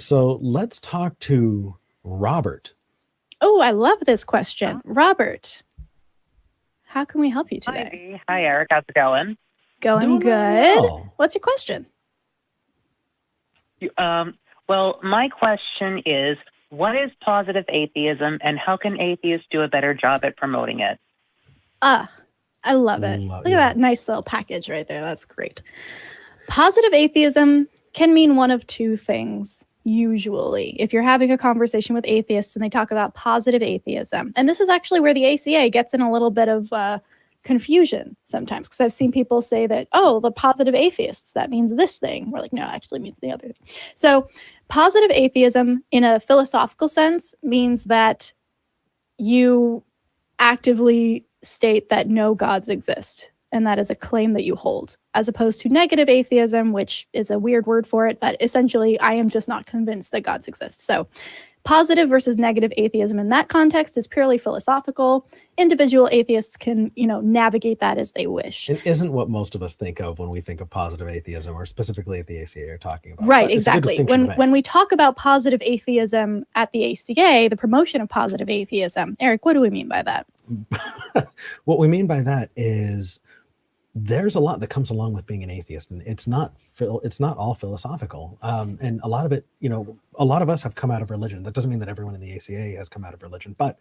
So let's talk to Robert. Oh, I love this question. Robert, how can we help you today? Hi, Dee. Hi, Eric. How's it going? Going Doing good. well. What's your question? Well, my question is, what is positive atheism, and how can atheists do a better job at promoting it? I love it. Look at that nice little package right there. That's great. Positive atheism can mean one of two things, usually. If you're having a conversation with atheists and they talk about positive atheism, and this is actually where the ACA gets in a little bit of confusion sometimes, because I've seen people say that, oh, the positive atheists, that means this thing. We're like, no, it actually means the other thing. So positive atheism in a philosophical sense means that you actively state that no gods exist, and that is a claim that you hold, as opposed to negative atheism, which is a weird word for it, but essentially I am just not convinced that gods exist. So positive versus negative atheism in that context is purely philosophical. Individual atheists can, navigate that as they wish. It isn't what most of us think of when we think of positive atheism, or specifically at the ACA are talking about. Right, exactly. When we talk about positive atheism at the ACA, the promotion of positive atheism, Eric, what do we mean by that? What we mean by that is there's a lot that comes along with being an atheist, and it's not all philosophical. And a lot of it, a lot of us have come out of religion. That doesn't mean that everyone in the ACA has come out of religion, but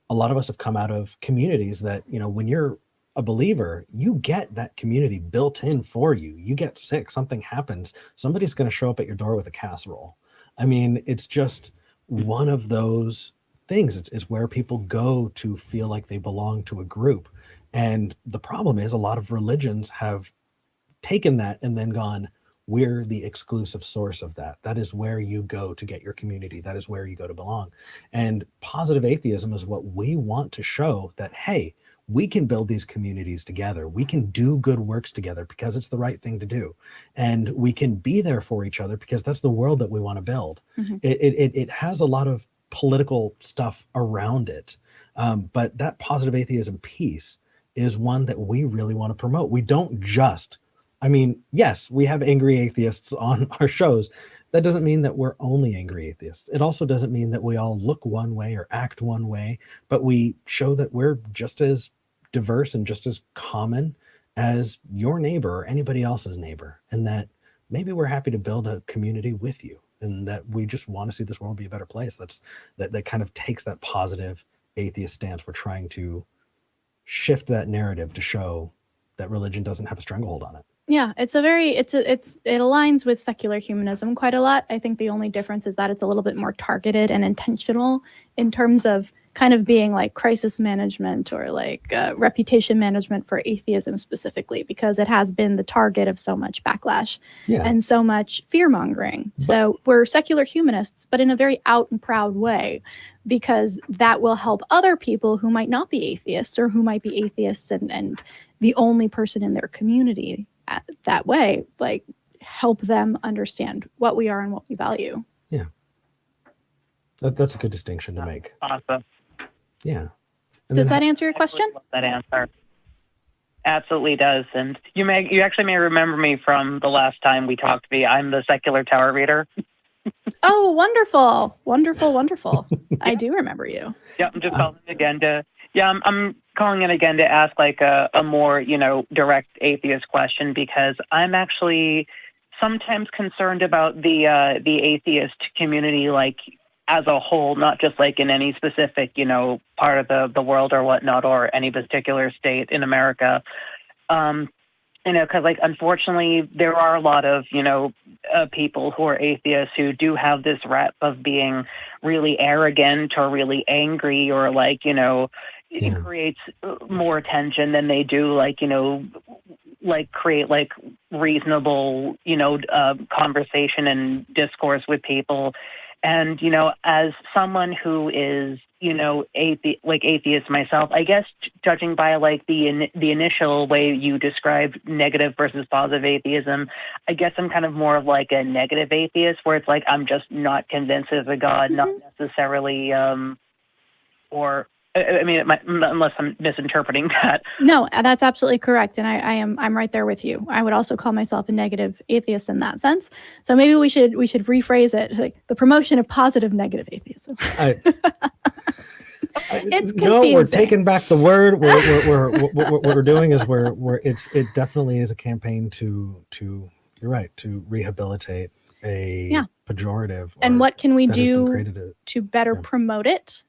a lot of us have come out of communities that, when you're a believer, you get that community built in for you. You get sick, something happens, somebody's going to show up at your door with a casserole. I mean, it's just one of those things. It's where people go to feel like they belong to a group. And the problem is a lot of religions have taken that and then gone, we're the exclusive source of that. That is where you go to get your community. That is where you go to belong. And positive atheism is what we want to show, that, hey, we can build these communities together. We can do good works together because it's the right thing to do. And we can be there for each other because that's the world that we want to build. Mm-hmm. It has a lot of political stuff around it. But that positive atheism piece is one that we really want to promote. We don't just, yes, we have angry atheists on our shows. That doesn't mean that we're only angry atheists. It also doesn't mean that we all look one way or act one way, but we show that we're just as diverse and just as common as your neighbor or anybody else's neighbor, and that maybe we're happy to build a community with you, and that we just want to see this world be a better place. That kind of takes that positive atheist stance. We're trying to shift that narrative to show that religion doesn't have a stranglehold on it. Yeah, it aligns with secular humanism quite a lot. I think the only difference is that it's a little bit more targeted and intentional in terms of kind of being like crisis management or like reputation management for atheism specifically, because it has been the target of so much backlash and so much fear-mongering. So we're secular humanists, but in a very out and proud way, because that will help other people who might not be atheists or who might be atheists and the only person in their community that way, like help them understand what we are and what we value. Yeah. That's a good distinction to make. Awesome. Yeah. Does that answer your question? Love that answer. Absolutely does. And you actually may remember me from the last time we talked. I'm the secular tarot reader. Oh, wonderful. Wonderful, wonderful. I do remember you. Yeah, I'm just calling again I'm calling in again to ask like a more, direct atheist question, because I'm actually sometimes concerned about the atheist community, like as a whole, not just like in any specific, part of the world or whatnot, or any particular state in America. Because like, unfortunately, there are a lot of, people who are atheists who do have this rep of being really arrogant or really angry, or like, it creates more attention than they do, like, like create like reasonable, conversation and discourse with people. And, as someone who is, atheist myself, I guess judging by like the initial way you described negative versus positive atheism, I guess I'm kind of more of like a negative atheist, where it's like I'm just not convinced there's a God, not necessarily, or I mean, unless I'm misinterpreting that. No, that's absolutely correct, and I'm right there with you. I would also call myself a negative atheist in that sense. So maybe we should rephrase it, like the promotion of positive negative atheism. It's confusing. No, we're taking back the word. What we're doing is it definitely is a campaign to you're right, to rehabilitate a pejorative. And what can we do to better promote it?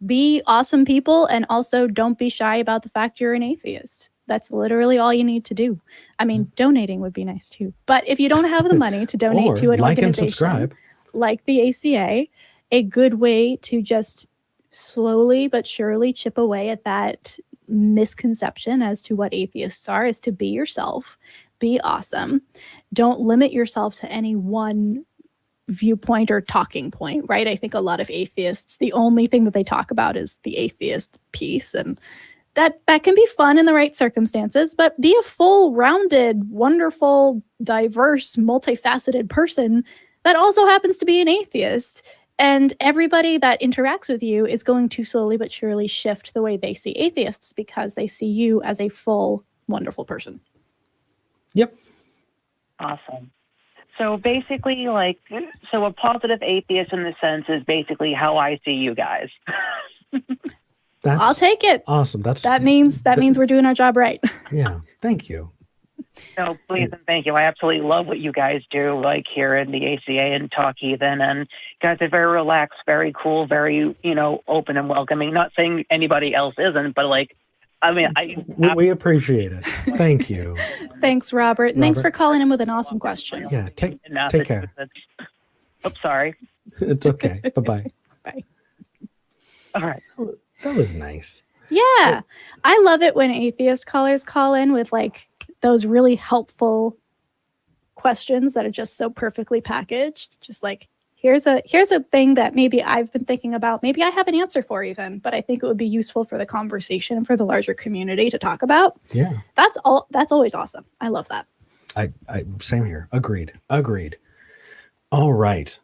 Be awesome people, and also don't be shy about the fact you're an atheist. That's literally all you need to do. I mean, donating would be nice too. But if you don't have the money to donate to an organization and subscribe, like the ACA, a good way to just slowly but surely chip away at that misconception as to what atheists are is to be yourself, be awesome. Don't limit yourself to any one viewpoint or talking point, right? I think a lot of atheists, the only thing that they talk about is the atheist piece, and that can be fun in the right circumstances, but be a full rounded, wonderful, diverse, multifaceted person that also happens to be an atheist. And everybody that interacts with you is going to slowly but surely shift the way they see atheists because they see you as a full, wonderful person. Yep. Awesome. So basically, a positive atheist in the sense is basically how I see you guys. I'll take it. Awesome. That means we're doing our job right. Yeah. Thank you. No, please and thank you. I absolutely love what you guys do, like here in the ACA and Talk Heathen. And you guys are very relaxed, very cool, very, open and welcoming. Not saying anybody else isn't, but we appreciate it. Thank you. Thanks, Robert. And thanks for calling in with an awesome question. Yeah, take care. Oh, sorry. It's okay. Bye-bye. Bye. All right. That was nice. Yeah. I love it when atheist callers call in with those really helpful questions that are just so perfectly packaged. Just here's a thing that maybe I've been thinking about. Maybe I have an answer for even, but I think it would be useful for the conversation and for the larger community to talk about. Yeah. That's always awesome. I love that. I same here. Agreed. All right.